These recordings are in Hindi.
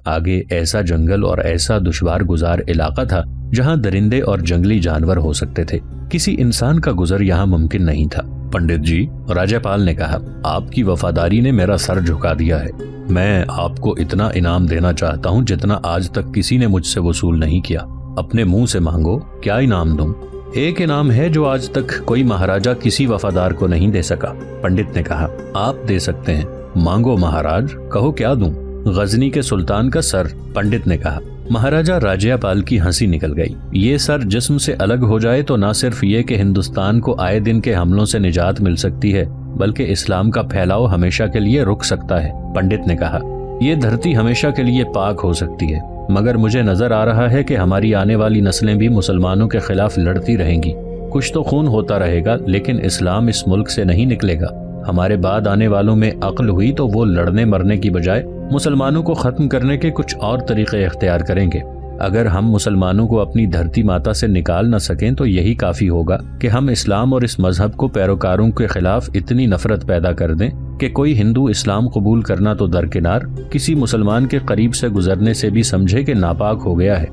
आगे ऐसा जंगल और ऐसा दुश्वार गुजार इलाका था जहाँ दरिंदे और जंगली जानवर हो सकते थे। किसी इंसान का गुजर यहाँ मुमकिन नहीं था। पंडित जी, राज्यपाल ने कहा, आपकी वफादारी ने मेरा सर झुका दिया है। मैं आपको इतना इनाम देना चाहता हूँ जितना आज तक किसी ने मुझसे वसूल नहीं किया। अपने मुंह से मांगो, क्या इनाम दूं? एक इनाम है जो आज तक कोई महाराजा किसी वफादार को नहीं दे सका। पंडित ने कहा, आप दे सकते हैं, मांगो महाराज, कहो क्या दूं? गजनी के सुल्तान का सर। पंडित ने कहा। महाराजा राज्यपाल की हंसी निकल गई। ये सर जिस्म से अलग हो जाए तो न सिर्फ ये कि हिंदुस्तान को आए दिन के हमलों से निजात मिल सकती है, बल्कि इस्लाम का फैलाव हमेशा के लिए रुक सकता है। पंडित ने कहा, ये धरती हमेशा के लिए पाक हो सकती है, मगर मुझे नजर आ रहा है कि हमारी आने वाली नस्लें भी मुसलमानों के खिलाफ लड़ती रहेंगी। कुछ तो खून होता रहेगा, लेकिन इस्लाम इस मुल्क से नहीं निकलेगा। हमारे बाद आने वालों में अक्ल हुई तो वो लड़ने मरने की बजाय मुसलमानों को खत्म करने के कुछ और तरीके इख्तियार करेंगे। अगर हम मुसलमानों को अपनी धरती माता से निकाल न सकें तो यही काफी होगा कि हम इस्लाम और इस मजहब को पैरोकारों के खिलाफ इतनी नफरत पैदा कर दें कि कोई हिंदू इस्लाम कबूल करना तो दरकिनार, किसी मुसलमान के करीब से गुजरने से भी समझे कि नापाक हो गया है।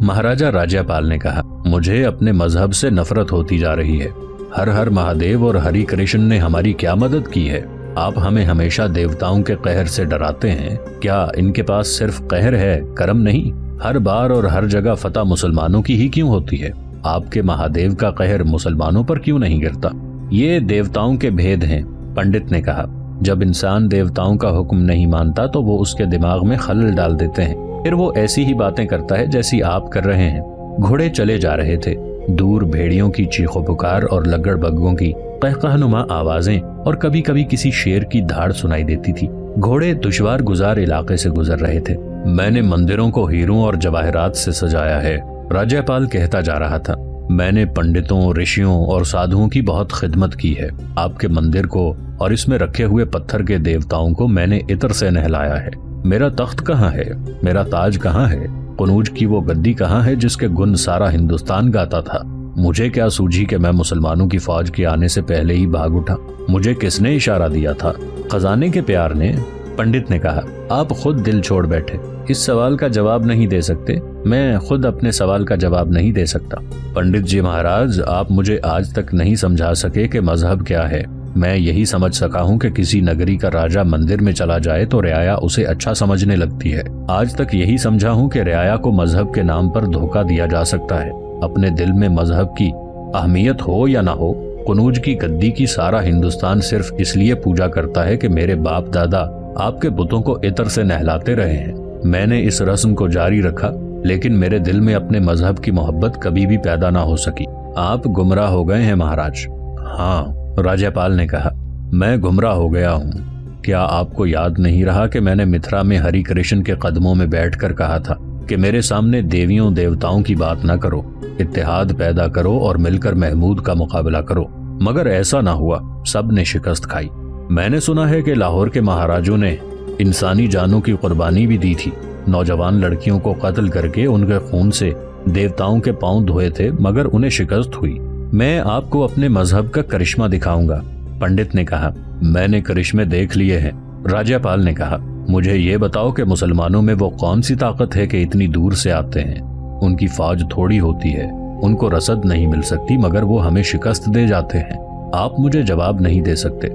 महाराजा राज्यपाल ने कहा, मुझे अपने मजहब से नफरत होती जा रही है। हर हर महादेव और हरि कृष्ण ने हमारी क्या मदद की है? आप हमें हमेशा देवताओं के कहर से डराते हैं। क्या इनके पास सिर्फ कहर है, करम नहीं? हर बार और हर जगह फतह मुसलमानों की ही क्यों होती है? आपके महादेव का कहर मुसलमानों पर क्यों नहीं गिरता? ये देवताओं के भेद हैं। पंडित ने कहा, जब इंसान देवताओं का हुक्म नहीं मानता तो वो उसके दिमाग में खलल डाल देते हैं। फिर वो ऐसी ही बातें करता है जैसी आप कर रहे हैं। घोड़े चले जा रहे थे। दूर भेड़ियों की चीखों पुकार और लगड़बग्गों की कहकहनुमा आवाजें और कभी कभी किसी शेर की धाड़ सुनाई देती थी। घोड़े दुश्वार गुजार इलाके से गुजर रहे थे। मैंने मंदिरों को हीरों और जवाहरात से सजाया है, राज्यपाल कहता जा रहा था। मैंने पंडितों, ऋषियों और साधुओं की बहुत खिदमत की है। आपके मंदिर को और इसमें रखे हुए पत्थर के देवताओं को मैंने इत्र से नहलाया है। मेरा तख्त कहाँ है? मेरा ताज कहाँ है? कुनूज की वो गद्दी कहाँ है जिसके गुण सारा हिंदुस्तान गाता था? मुझे क्या सूझी कि मैं मुसलमानों की फौज के आने से पहले ही भाग उठा? मुझे किसने इशारा दिया था? खजाने के प्यार ने? पंडित ने कहा, आप खुद दिल छोड़ बैठे। इस सवाल का जवाब नहीं दे सकते? मैं खुद अपने सवाल का जवाब नहीं दे सकता। पंडित जी महाराज, आप मुझे आज तक नहीं समझा सके कि मजहब क्या है। मैं यही समझ सका हूँ कि किसी नगरी का राजा मंदिर में चला जाए तो रियाया उसे अच्छा समझने लगती है। आज तक यही समझा हूँ कि रियाया को मजहब के नाम पर धोखा दिया जा सकता है। अपने दिल में मजहब की अहमियत हो या ना हो, कुनूज की गद्दी की सारा हिंदुस्तान सिर्फ इसलिए पूजा करता है कि मेरे बाप दादा आपके बुतों को इत्र से नहलाते रहे हैं। मैंने इस रस्म को जारी रखा, लेकिन मेरे दिल में अपने मजहब की मोहब्बत कभी भी पैदा ना हो सकी। आप गुमराह हो गए हैं महाराज। हाँ, राज्यपाल ने कहा, मैं गुमराह हो गया हूँ। क्या आपको याद नहीं रहा कि मैंने मिथिला में हरि कृष्ण के कदमों में बैठकर कहा था कि मेरे सामने देवियों देवताओं की बात न करो, इत्तेहाद पैदा करो और मिलकर महमूद का मुकाबला करो। मगर ऐसा ना हुआ, सब ने शिकस्त खाई। मैंने सुना है कि लाहौर के महाराजों ने इंसानी जानों की कुर्बानी भी दी थी। नौजवान लड़कियों को कत्ल करके उनके खून से देवताओं के पांव धोए थे, मगर उन्हें शिकस्त हुई। मैं आपको अपने मजहब का करिश्मा दिखाऊंगा। पंडित ने कहा, मैंने करिश्मे देख लिए हैं। राज्यपाल ने कहा, मुझे ये बताओ कि मुसलमानों में वो कौन सी ताकत है कि इतनी दूर से आते हैं? उनकी फौज थोड़ी होती है, उनको रसद नहीं मिल सकती, मगर वो हमें शिकस्त दे जाते हैं। आप मुझे जवाब नहीं दे सकते।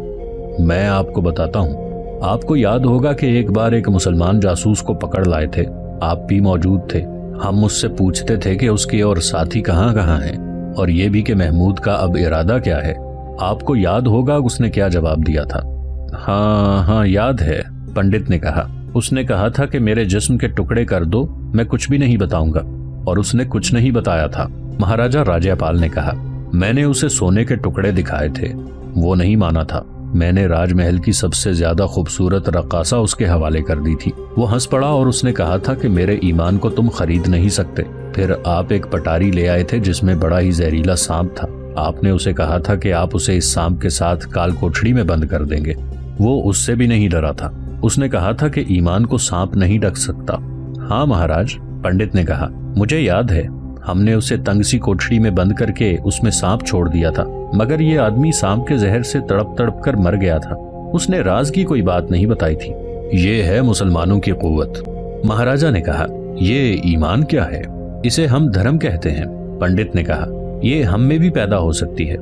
मैं आपको बताता हूँ। आपको याद होगा कि एक बार एक मुसलमान जासूस को पकड़ लाए थे। आप भी मौजूद थे। हम उससे पूछते थे कि उसके और साथी कहाँ कहाँ हैं, और ये भी कि महमूद का अब इरादा क्या है। आपको याद होगा उसने क्या जवाब दिया था? हाँ, याद है, पंडित ने कहा। उसने कहा था कि मेरे जिस्म के टुकड़े कर दो, मैं कुछ भी नहीं बताऊंगा। और उसने कुछ नहीं बताया था। महाराजा राज्यपाल ने कहा, मैंने उसे सोने के टुकड़े दिखाए थे, वो नहीं माना था। मैंने राजमहल की सबसे ज्यादा खूबसूरत रक्कासा उसके हवाले कर दी थी। वो हंस पड़ा और उसने कहा था कि मेरे ईमान को तुम खरीद नहीं सकते। फिर आप एक पटारी ले आए थे जिसमें बड़ा ही जहरीला सांप था। आपने उसे कहा था कि आप उसे इस सांप के साथ काल कोठड़ी में बंद कर देंगे। वो उससे भी नहीं डरा था। उसने कहा था कि ईमान को सांप नहीं ढक सकता। हाँ महाराज, पंडित ने कहा, मुझे याद है। हमने उसे तंग सी कोठड़ी में बंद करके उसमें सांप छोड़ दिया था, मगर ये आदमी सांप के जहर से तड़प तड़प कर मर गया था। उसने राज की कोई बात नहीं बताई थी। ये है मुसलमानों की कुव्वत। महाराजा ने कहा, ये ईमान क्या है? इसे हम धर्म कहते हैं। पंडित ने कहा, ये हम में भी पैदा हो सकती है।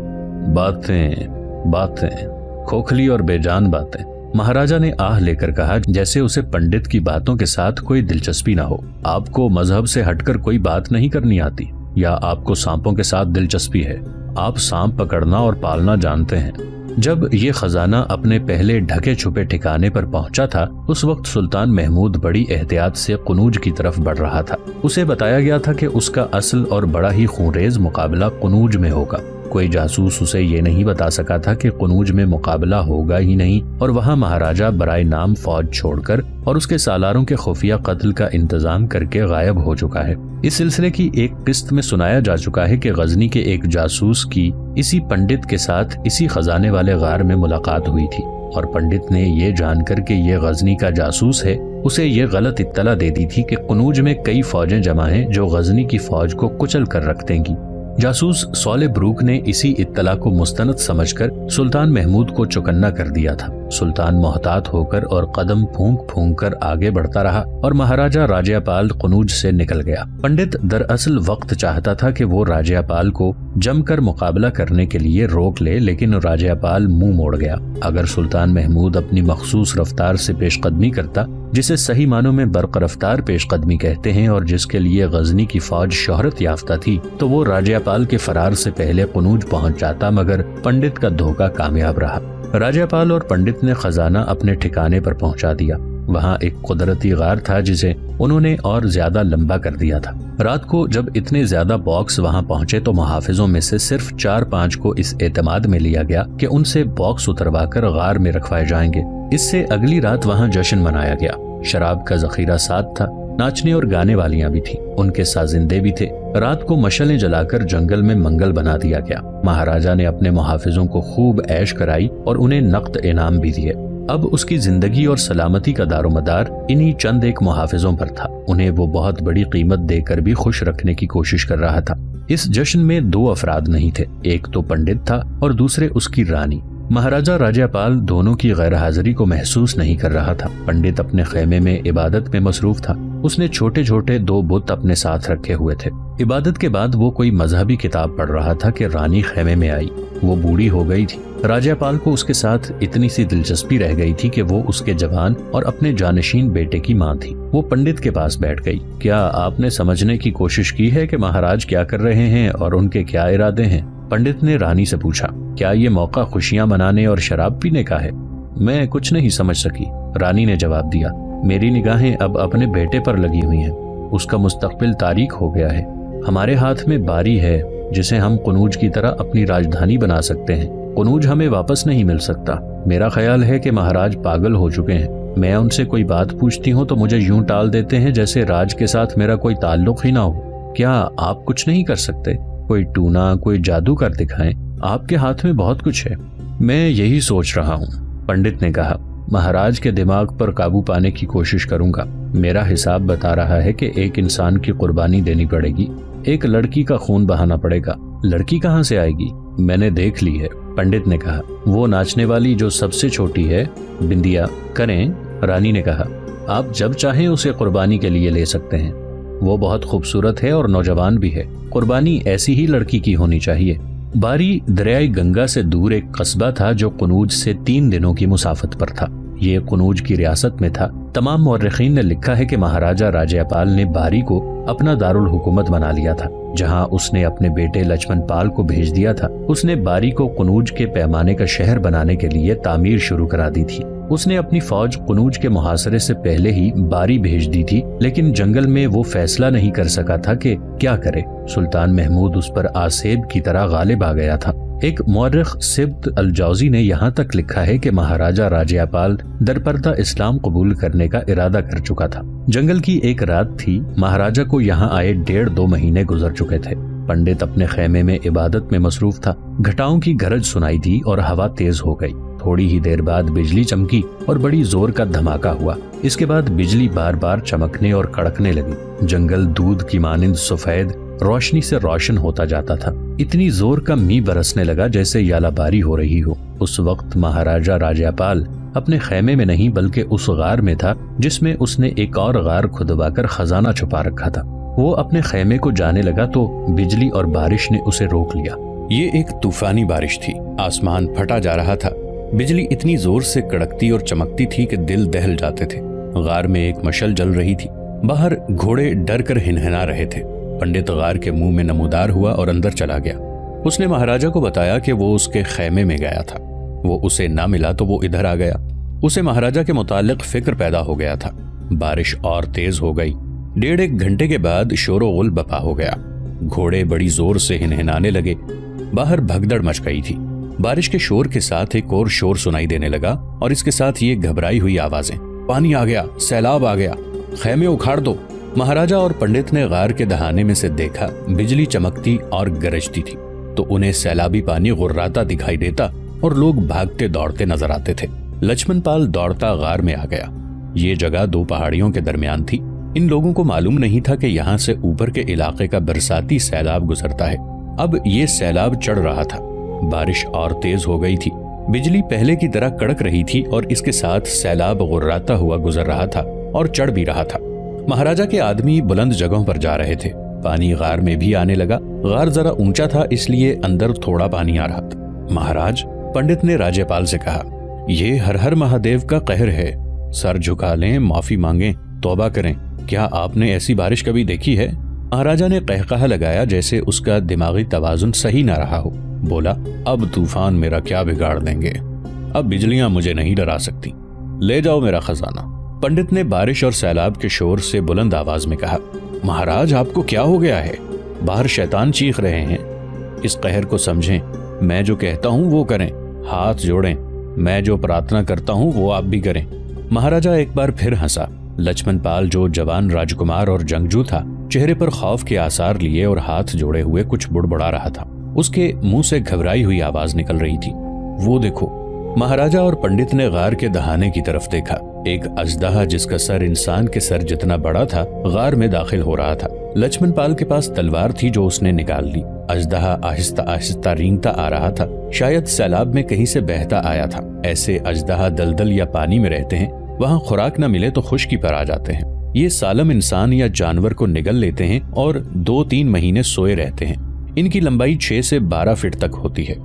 बातें, खोखली और बेजान बातें। महाराजा ने आह लेकर कहा, जैसे उसे पंडित की बातों के साथ कोई दिलचस्पी ना हो। आपको मजहब से हटकर कोई बात नहीं करनी आती, या आपको सांपों के साथ दिलचस्पी है? आप सांप पकड़ना और पालना जानते हैं। जब ये खजाना अपने पहले ढके छुपे ठिकाने पर पहुंचा था, उस वक्त सुल्तान महमूद बड़ी एहतियात से कुनूज की तरफ बढ़ रहा था। उसे बताया गया था कि उसका असल और बड़ा ही खूंरेज मुकाबला कुनूज में होगा। कोई जासूस उसे ये नहीं बता सका था कि कुनूज में मुकाबला होगा ही नहीं, और वहाँ महाराजा बराए नाम फौज छोड़कर और उसके सालारों के खुफिया कत्ल का इंतजाम करके गायब हो चुका है। इस सिलसिले की एक किस्त में सुनाया जा चुका है कि गजनी के एक जासूस की इसी पंडित के साथ इसी खजाने वाले गार में मुलाकात हुई थी, और पंडित ने ये जानकर के ये गजनी का जासूस है, उसे ये गलत इत्तला दे दी थी कि कुनूज में कई फौजें जमा हैं जो गजनी की फौज को कुचल कर रख देंगी। जासूस सौले ब्रूक ने इसी इत्तला को मुस्तनद समझकर सुल्तान महमूद को चौकन्ना कर दिया था। सुल्तान मोहतात होकर और कदम फूंक फूंक कर आगे बढ़ता रहा और महाराजा राज्यपाल कुनूज से निकल गया। पंडित दरअसल वक्त चाहता था कि वो राज्यपाल को जमकर मुकाबला करने के लिए रोक ले, लेकिन राज्यपाल मुंह मोड़ गया। अगर सुल्तान महमूद अपनी मखसूस रफ्तार से पेशकदमी करता, जिसे सही मानों में बरकरफ्तार पेशकदमी कहते हैं और जिसके लिए गजनी की फौज शोहरत याफ्ता थी, तो वो राज्यपाल के फरार से पहले कुनूज पहुंच जाता, मगर पंडित का धोखा कामयाब रहा। राज्यपाल और पंडित ने खजाना अपने ठिकाने पर पहुंचा दिया। वहाँ एक कुदरती गार था जिसे उन्होंने और ज्यादा लंबा कर दिया था। रात को जब इतने ज्यादा बॉक्स वहाँ पहुंचे तो मुहाफिजों में से सिर्फ 4-5 को इस एतमाद में लिया गया कि उनसे बॉक्स उतरवाकर गार में रखवाए जाएंगे। इससे अगली रात वहाँ जश्न मनाया गया। शराब का जखीरा साथ था, नाचने और गाने वालियां भी थी, उनके साजिंदे भी थे। रात को मशलें जलाकर जंगल में मंगल बना दिया गया। महाराजा ने अपने मुहाफिजों को खूब ऐश कराई और उन्हें नक़द इनाम भी दिए। अब उसकी जिंदगी और सलामती का दारोमदार इन्हीं चंद एक मुहाफिजों पर था। उन्हें वो बहुत बड़ी कीमत देकर भी खुश रखने की कोशिश कर रहा था। इस जश्न में 2 अफराद नहीं थे, एक तो पंडित था और दूसरे उसकी रानी। महाराजा राज्यपाल दोनों की गैर हाजिरी को महसूस नहीं कर रहा था। पंडित अपने खेमे में इबादत में मसरूफ था। उसने छोटे छोटे 2 बुत अपने साथ रखे हुए थे। इबादत के बाद वो कोई मजहबी किताब पढ़ रहा था कि रानी खेमे में आई। वो बूढ़ी हो गई थी। राज्यपाल को उसके साथ इतनी सी दिलचस्पी रह गई थी कि वो उसके जवान और अपने जानशीन बेटे की माँ थी। वो पंडित के पास बैठ गई। क्या आपने समझने की कोशिश की है कि महाराज क्या कर रहे हैं और उनके क्या इरादे हैं? पंडित ने रानी से पूछा। क्या ये मौका खुशियां मनाने और शराब पीने का है? मैं कुछ नहीं समझ सकी, रानी ने जवाब दिया। मेरी निगाहें अब अपने बेटे पर लगी हुई हैं। उसका मुस्तकबिल तारीक हो गया है। हमारे हाथ में बारी है जिसे हम कुनूज की तरह अपनी राजधानी बना सकते हैं। कुनूज हमें वापस नहीं मिल सकता। मेरा ख्याल है कि महाराज पागल हो चुके हैं। मैं उनसे कोई बात पूछती हूँ तो मुझे यूं टाल देते हैं जैसे राज के साथ मेरा कोई ताल्लुक ही ना हो। क्या आप कुछ नहीं कर सकते? कोई टूना, कोई जादू कर दिखाएं। आपके हाथ में बहुत कुछ है। मैं यही सोच रहा हूँ, पंडित ने कहा। महाराज के दिमाग पर काबू पाने की कोशिश करूंगा। मेरा हिसाब बता रहा है कि एक इंसान की कुर्बानी देनी पड़ेगी। एक लड़की का खून बहाना पड़ेगा। लड़की कहाँ से आएगी? मैंने देख ली है, पंडित ने कहा। वो नाचने वाली जो सबसे छोटी है, बिंदिया। करें, रानी ने कहा। आप जब चाहें उसे कुर्बानी के लिए ले सकते हैं। वो बहुत खूबसूरत है और नौजवान भी है। कुर्बानी ऐसी ही लड़की की होनी चाहिए। बारी दरियाई गंगा से दूर एक कस्बा था जो कुनूज से 3 दिनों की मुसाफत पर था। ये कुनूज की रियासत में था। तमाम मौर्रिखीन ने लिखा है कि महाराजा राज्यपाल ने बारी को अपना दारुल हुकूमत बना लिया था, जहां उसने अपने बेटे लक्ष्मण पाल को भेज दिया था। उसने बारी को कुनूज के पैमाने का शहर बनाने के लिए तामीर शुरू करा दी थी। उसने अपनी फौज कुनूज के मुहासरे से पहले ही बारी भेज दी थी, लेकिन जंगल में वो फैसला नहीं कर सका था कि क्या करे। सुल्तान महमूद उस पर आसेब की तरह गालिब आ गया था। एक मौर्रिख सिब्त अल-जौजी ने यहाँ तक लिखा है कि महाराजा राज्यपाल दरपर्दा इस्लाम कबूल करने का इरादा कर चुका था। जंगल की एक रात थी। महाराजा को यहाँ आए 1.5-2 महीने गुजर चुके थे। पंडित अपने खेमे में इबादत में मसरूफ था। घटाओं की गरज सुनाई दी और हवा तेज हो गई। थोड़ी ही देर बाद बिजली चमकी और बड़ी जोर का धमाका हुआ। इसके बाद बिजली बार बार चमकने और कड़कने लगी। जंगल दूध की मानिंद सफेद रोशनी से रोशन होता जाता था। इतनी जोर का मींह बरसने लगा जैसे यालाबारी हो रही हो। उस वक्त महाराजा राज्यपाल अपने खेमे में नहीं बल्कि उस गार में था जिसमें उसने एक और गार खुदवाकर खजाना छुपा रखा था। वो अपने खेमे को जाने लगा तो बिजली और बारिश ने उसे रोक लिया। ये एक तूफानी बारिश थी। आसमान फटा जा रहा था। बिजली इतनी जोर से कड़कती और चमकती थी कि दिल दहल जाते थे। गार में एक मशल जल रही थी। बाहर घोड़े डर कर हिनहिना रहे थे। पंडित गार के मुंह में नमूदार हुआ और अंदर चला गया। उसने महाराजा को बताया कि वो उसके खेमे में गया था। वो उसे ना मिला तो वो इधर आ गया। उसे महाराजा के मुतालिक फिक्र पैदा हो गया था। बारिश और तेज हो गई। 1.5 घंटे के बाद शोर-ओ-गुल बपा हो गया। घोड़े बड़ी जोर से हिनहिनाने लगे। बाहर भगदड़ मच गई थी। बारिश के शोर के साथ एक और शोर सुनाई देने लगा और इसके साथ ये घबराई हुई आवाजें, पानी आ गया, सैलाब आ गया, खेमे उखाड़ दो। महाराजा और पंडित ने गार के दहाने में से देखा। बिजली चमकती और गरजती थी तो उन्हें सैलाबी पानी गुर्राता दिखाई देता और लोग भागते दौड़ते नजर आते थे। लक्ष्मण पाल दौड़ता गार में आ गया। ये जगह 2 पहाड़ियों के दरमियान थी। इन लोगों को मालूम नहीं था कि यहाँ से ऊपर के इलाके का बरसाती सैलाब गुजरता है। अब ये सैलाब चढ़ रहा था। बारिश और तेज हो गई थी। बिजली पहले की तरह कड़क रही थी और इसके साथ सैलाब गुर्राता हुआ गुजर रहा था और चढ़ भी रहा था। महाराजा के आदमी बुलंद जगहों पर जा रहे थे। पानी गार में भी आने लगा। गार जरा ऊंचा था इसलिए अंदर थोड़ा पानी आ रहा था। महाराज, पंडित ने राज्यपाल से कहा, ये हर हर महादेव का कहर है। सर झुका लें, माफी मांगें, तौबा करें। क्या आपने ऐसी बारिश कभी देखी है? महाराजा ने कहकहा लगाया जैसे उसका दिमागी तवाजुन सही न रहा हो। बोला, अब तूफान मेरा क्या बिगाड़ देंगे। अब बिजलियां मुझे नहीं डरा सकती। ले जाओ मेरा खजाना। पंडित ने बारिश और सैलाब के शोर से बुलंद आवाज में कहा, महाराज आपको क्या हो गया है? बाहर शैतान चीख रहे हैं। इस कहर को समझें। मैं जो कहता हूँ वो करें। हाथ जोड़ें। मैं जो प्रार्थना करता हूँ वो आप भी करें। महाराजा एक बार फिर हंसा। लक्ष्मण पाल जो जवान राजकुमार और जंगजू था, चेहरे पर खौफ के आसार लिए और हाथ जोड़े हुए कुछ बुड़बुड़ा रहा था। उसके मुंह से घबराई हुई आवाज निकल रही थी। वो देखो। महाराजा और पंडित ने गार के दहाने की तरफ देखा। एक अजदहा जिसका सर इंसान के सर जितना बड़ा था गार में दाखिल हो रहा था। लक्ष्मण पाल के पास तलवार थी जो उसने निकाल ली। अजदहा आहिस्ता आहिस्ता रेंगता आ रहा था। शायद सैलाब में कहीं से बहता आया था। ऐसे अजदहा दलदल या पानी में रहते हैं। वहाँ खुराक न मिले तो खुश्की पर आ जाते हैं। ये सालम इंसान या जानवर को निगल लेते हैं और 2-3 महीने सोए रहते हैं। इनकी लंबाई 6 से 12 फीट तक होती है।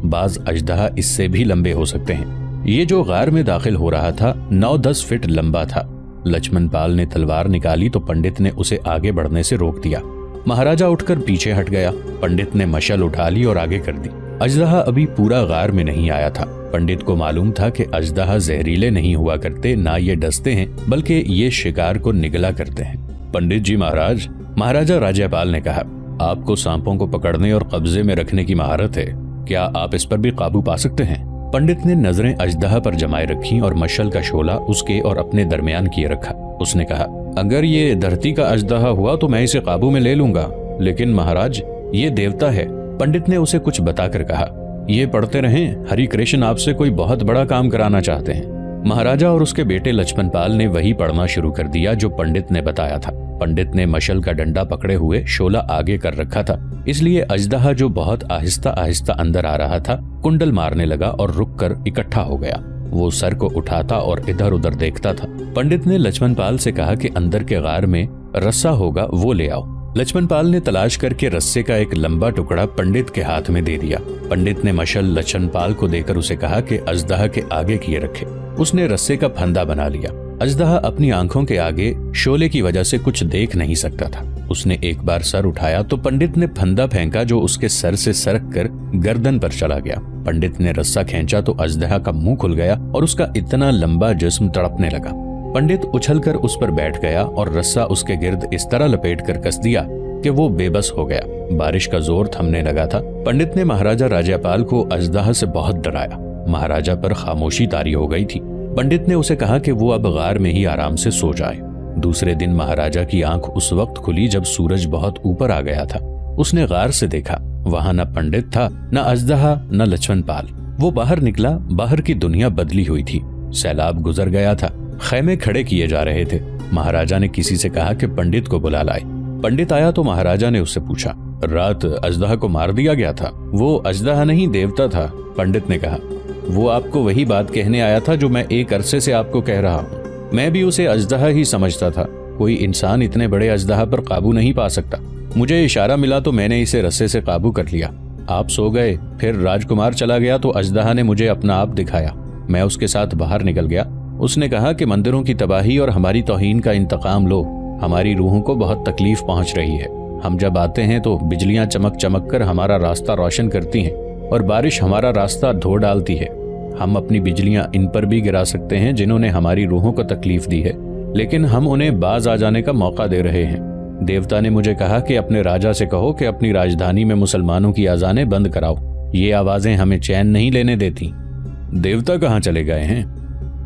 बाज अजदहा इससे भी लंबे हो सकते हैं। ये जो गार में दाखिल हो रहा था 9-10 फीट लंबा था। लक्ष्मण पाल ने तलवार निकाली तो पंडित ने उसे आगे बढ़ने से रोक दिया। महाराजा उठकर पीछे हट गया। पंडित ने मशल उठा ली और आगे कर दी। अजदहा अभी पूरा गार में नहीं आया था। पंडित को मालूम था कि अजदहा जहरीले नहीं हुआ करते, ना ये डसते हैं, बल्कि ये शिकार को निगला करते हैं। पंडित जी महाराज, महाराजा राज्यपाल ने कहा, आपको सांपों को पकड़ने और कब्जे में रखने की महारत है। क्या आप इस पर भी काबू पा सकते हैं? पंडित ने नजरें अजदहा पर जमाए रखी और मशल का शोला उसके और अपने दरमियान किए रखा। उसने कहा, अगर ये धरती का अजदहा हुआ तो मैं इसे काबू में ले लूंगा, लेकिन महाराज ये देवता है। पंडित ने उसे कुछ बताकर कहा, ये पढ़ते रहें, हरि कृष्ण आपसे कोई बहुत बड़ा काम कराना चाहते हैं। महाराजा और उसके बेटे लक्ष्मण पाल ने वही पढ़ना शुरू कर दिया जो पंडित ने बताया था। पंडित ने मशल का डंडा पकड़े हुए शोला आगे कर रखा था, इसलिए अजदहा जो बहुत आहिस्ता आहिस्ता अंदर आ रहा था कुंडल मारने लगा और रुककर इकट्ठा हो गया। वो सर को उठाता और इधर उधर देखता था। पंडित ने लक्ष्मण पाल से कहा कि अंदर के गार में रस्सा होगा, वो ले आओ। लक्ष्मण पाल ने तलाश करके रस्से का एक लंबा टुकड़ा पंडित के हाथ में दे दिया। पंडित ने मशल लक्ष्मण पाल को देकर उसे कहा कि अजदहा के आगे किए रखे। उसने रस्से का फंदा बना लिया। अजदहा अपनी आंखों के आगे शोले की वजह से कुछ देख नहीं सकता था। उसने एक बार सर उठाया तो पंडित ने फंदा फेंका जो उसके सर से सरक कर गर्दन पर चला गया। पंडित ने रस्सा खींचा तो अजदहा का मुंह खुल गया और उसका इतना लंबा जिस्म तड़पने लगा। पंडित उछलकर उस पर बैठ गया और रस्सा उसके गिर्द इस तरह लपेट कर कस दिया कि वो बेबस हो गया। बारिश का जोर थमने लगा था। पंडित ने महाराजा राज्यपाल को अजदहा से बहुत डराया। महाराजा पर खामोशी तारी हो गई थी। पंडित ने उसे कहा कि वो अब गार में ही आराम से सो जाए। दूसरे दिन महाराजा की आंख उस वक्त खुली जब सूरज बहुत ऊपर आ गया था। उसने गार से देखा, वहां न पंडित था, न अजदहा, न लक्ष्मण पाल। वो बाहर निकला। बाहर की दुनिया बदली हुई थी। सैलाब गुजर गया था। खैमे खड़े किए जा रहे थे। महाराजा ने किसी से कहा कि पंडित को बुला लाए। पंडित आया तो महाराजा ने उससे पूछा, रात अजदहा को मार दिया गया था? वो अजदहा नहीं, देवता था। पंडित ने कहा, वो आपको वही बात कहने आया था जो मैं एक अरसे से आपको कह रहा हूँ। मैं भी उसे अजदहा ही समझता था। कोई इंसान इतने बड़े अजदहा पर काबू नहीं पा सकता। मुझे इशारा मिला तो मैंने इसे रस्से से काबू कर लिया। आप सो गए, फिर राजकुमार चला गया तो अजदहा ने मुझे अपना आप दिखाया। मैं उसके साथ बाहर निकल गया। उसने कहा कि मंदिरों की तबाही और हमारी तौहीन का इंतकाम लो। हमारी रूहों को बहुत तकलीफ पहुंच रही है। हम जब आते हैं तो बिजलियां चमक चमक कर हमारा रास्ता रोशन करती हैं और बारिश हमारा रास्ता धो डालती है। हम अपनी बिजलियां इन पर भी गिरा सकते हैं जिन्होंने हमारी रूहों को तकलीफ दी है, लेकिन हम उन्हें बाज आ जाने का मौका दे रहे हैं। देवता ने मुझे कहा कि अपने राजा से कहो कि अपनी राजधानी में मुसलमानों की आजानें बंद कराओ। ये आवाजें हमें चैन नहीं लेने देती। देवता कहाँ चले गए हैं?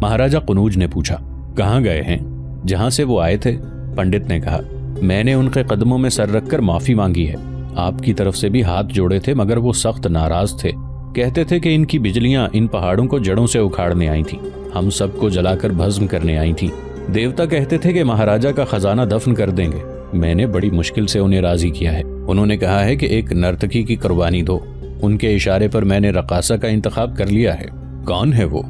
महाराजा कुनूज ने पूछा। कहाँ गए हैं? जहां से वो आए थे। पंडित ने कहा, मैंने उनके कदमों में सर रखकर माफी मांगी है। आपकी तरफ से भी हाथ जोड़े थे, मगर वो सख्त नाराज थे। कहते थे कि इनकी बिजलियां इन पहाड़ों को जड़ों से उखाड़ने आई थी, हम सबको जलाकर भस्म करने आई थी। देवता कहते थे कि महाराजा का खजाना दफन कर देंगे। मैंने बड़ी मुश्किल से उन्हें राजी किया है। उन्होंने कहा है कि एक नर्तकी की कुर्बानी दो। उनके इशारे पर मैंने रकासा का इंतखाब कर लिया है। कौन है वो?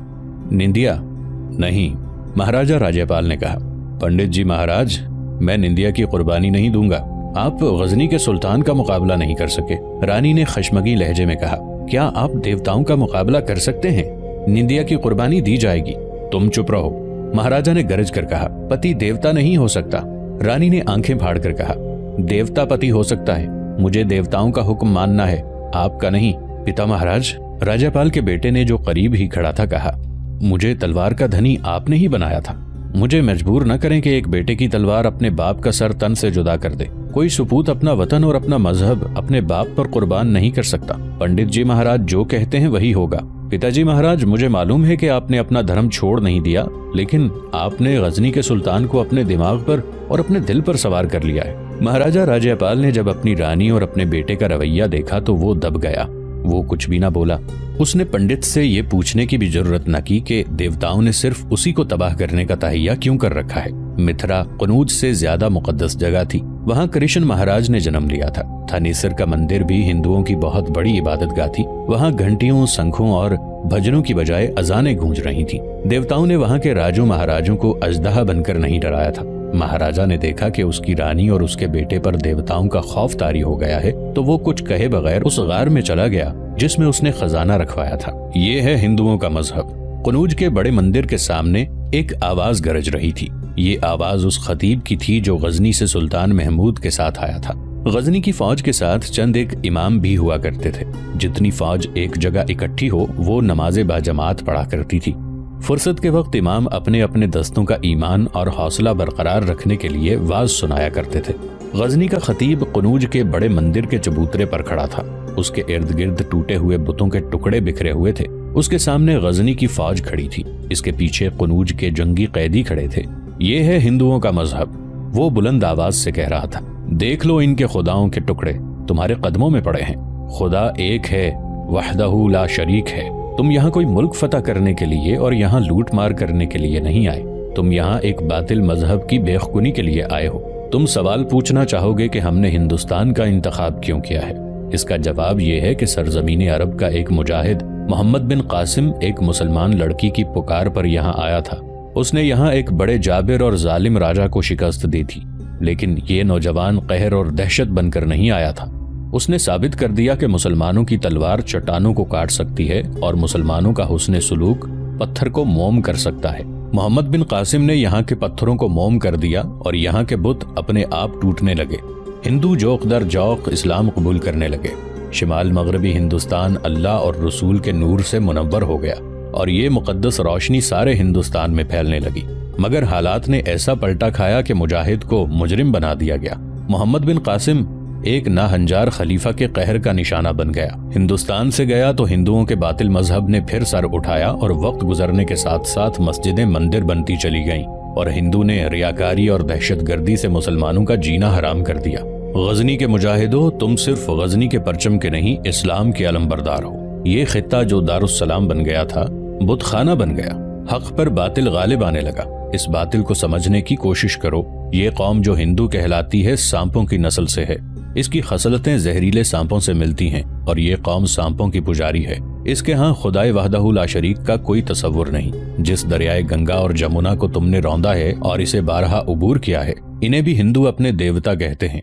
निंदिया? नहीं, महाराजा राज्यपाल ने कहा। पंडित जी महाराज, मैं निंदिया की कुर्बानी नहीं दूंगा। आप गजनी के सुल्तान का मुकाबला नहीं कर सके। रानी ने खशमगी लहजे में कहा, क्या आप देवताओं का मुकाबला कर सकते हैं? निंदिया की कुर्बानी दी जाएगी। तुम चुप रहो, महाराजा ने गरज कर कहा। पति देवता नहीं हो सकता। रानी ने आंखें फाड़ कर कहा, देवता पति हो सकता है। मुझे देवताओं का हुक्म मानना है, आपका नहीं। पिता महाराज, राज्यपाल के बेटे ने जो करीब ही खड़ा था कहा, मुझे तलवार का धनी आपने ही बनाया था। मुझे मजबूर न करें कि एक बेटे की तलवार अपने बाप का सर तन से जुदा कर दे। कोई सुपूत अपना वतन और अपना मजहब अपने बाप पर कुर्बान नहीं कर सकता। पंडित जी महाराज जो कहते हैं वही होगा। पिताजी महाराज, मुझे मालूम है कि आपने अपना धर्म छोड़ नहीं दिया, लेकिन आपने गजनी के सुल्तान को अपने दिमाग पर और अपने दिल पर सवार कर लिया है। महाराजा राज्यपाल ने जब अपनी रानी और अपने बेटे का रवैया देखा तो वो दब गया। वो कुछ भी ना बोला। उसने पंडित से ये पूछने की भी जरूरत न की कि देवताओं ने सिर्फ उसी को तबाह करने का तहैया क्यों कर रखा है। मिथिला कुनूज से ज्यादा मुकद्दस जगह थी। वहाँ कृष्ण महाराज ने जन्म लिया था। थानेसर का मंदिर भी हिंदुओं की बहुत बड़ी इबादतगाह थी। वहाँ घंटियों, शंखों और भजनों की बजाय अजानें गूंज रही थी। देवताओं ने वहाँ के राजों महाराजों को अजदहा बनकर नहीं डराया था। महाराजा ने देखा कि उसकी रानी और उसके बेटे पर देवताओं का खौफ तारी हो गया है, तो वो कुछ कहे बगैर उस गार में चला गया जिसमें उसने खजाना रखवाया था। ये है हिंदुओं का मजहब। कुनूज के बड़े मंदिर के सामने एक आवाज गरज रही थी। ये आवाज उस खतीब की थी जो गजनी से सुल्तान महमूद के साथ आया था। गजनी की फौज के साथ चंद एक इमाम भी हुआ करते थे। जितनी फौज एक जगह इकट्ठी हो वो नमाज़े बाजमात पढ़ा करती थी। फुर्सत के वक्त इमाम अपने अपने दस्तों का ईमान और हौसला बरकरार रखने के लिए वाज सुनाया करते थे। गजनी का खतीब कुनूज के बड़े मंदिर के चबूतरे पर खड़ा था। उसके इर्द गिर्द टूटे हुए बुतों के टुकड़े बिखरे हुए थे। उसके सामने गजनी की फौज खड़ी थी। इसके पीछे कुनूज के जंगी कैदी खड़े थे। ये है हिंदुओं का मजहब। वो बुलंद आवाज से कह रहा था, देख लो इनके खुदाओं के टुकड़े तुम्हारे कदमों में पड़े हैं। खुदा एक है, वहदहू ला शरीक है। तुम यहाँ कोई मुल्क फतह करने के लिए और यहाँ लूट मार करने के लिए नहीं आए। तुम यहाँ एक बातिल मजहब की बेखुनी के लिए आए हो। तुम सवाल पूछना चाहोगे कि हमने हिंदुस्तान का इंतखाब क्यों किया है। इसका जवाब ये है कि सरजमीन अरब का एक मुजाहिद मोहम्मद बिन कासिम एक मुसलमान लड़की की पुकार पर यहाँ आया था। उसने यहाँ एक बड़े जाबिर और जालिम राजा को शिकस्त दी थी, लेकिन ये नौजवान कहर और दहशत बनकर नहीं आया था। उसने साबित कर दिया कि मुसलमानों की तलवार चट्टानों को काट सकती है और मुसलमानों का हुस्न सुलूक पत्थर को मोम कर सकता है। मोहम्मद बिन कासिम ने यहाँ के पत्थरों को मोम कर दिया और यहाँ के बुत अपने आप टूटने लगे। हिंदू जोक दर जोक इस्लाम कबूल करने लगे। शिमाल मगरबी हिंदुस्तान अल्लाह और रसूल के नूर से मुनव्वर हो गया और ये मुकद्दस रोशनी सारे हिंदुस्तान में फैलने लगी। मगर हालात ने ऐसा पलटा खाया कि मुजाहिद को मुजरिम बना दिया गया। मोहम्मद बिन कासिम एक नाहंजार खलीफा के कहर का निशाना बन गया। हिंदुस्तान से गया तो हिंदुओं के बातिल मजहब ने फिर सर उठाया और वक्त गुजरने के साथ साथ मस्जिदें मंदिर बनती चली गईं और हिंदू ने रियाकारी और दहशतगर्दी से मुसलमानों का जीना हराम कर दिया। गजनी के मुजाहिदों, तुम सिर्फ गजनी के परचम के नहीं, इस्लाम के अलमबरदार हो। ये खित्ता जो दारुस्सलाम बन गया था बुत खाना बन गया। हक पर बातिल गालिब आने लगा। इस बातिल को समझने की कोशिश करो ये कौम जो हिंदू कहलाती है सांपों की नस्ल से है। इसकी खसलतें जहरीले सांपों से मिलती हैं और ये कौम सांपों की पुजारी है। इसके यहाँ खुदाए वहदहू ला शरीक का कोई तसव्वुर नहीं। जिस दरियाए गंगा और जमुना को तुमने रौंदा है और इसे बारहा उबूर किया है, इन्हें भी हिंदू अपने देवता कहते हैं।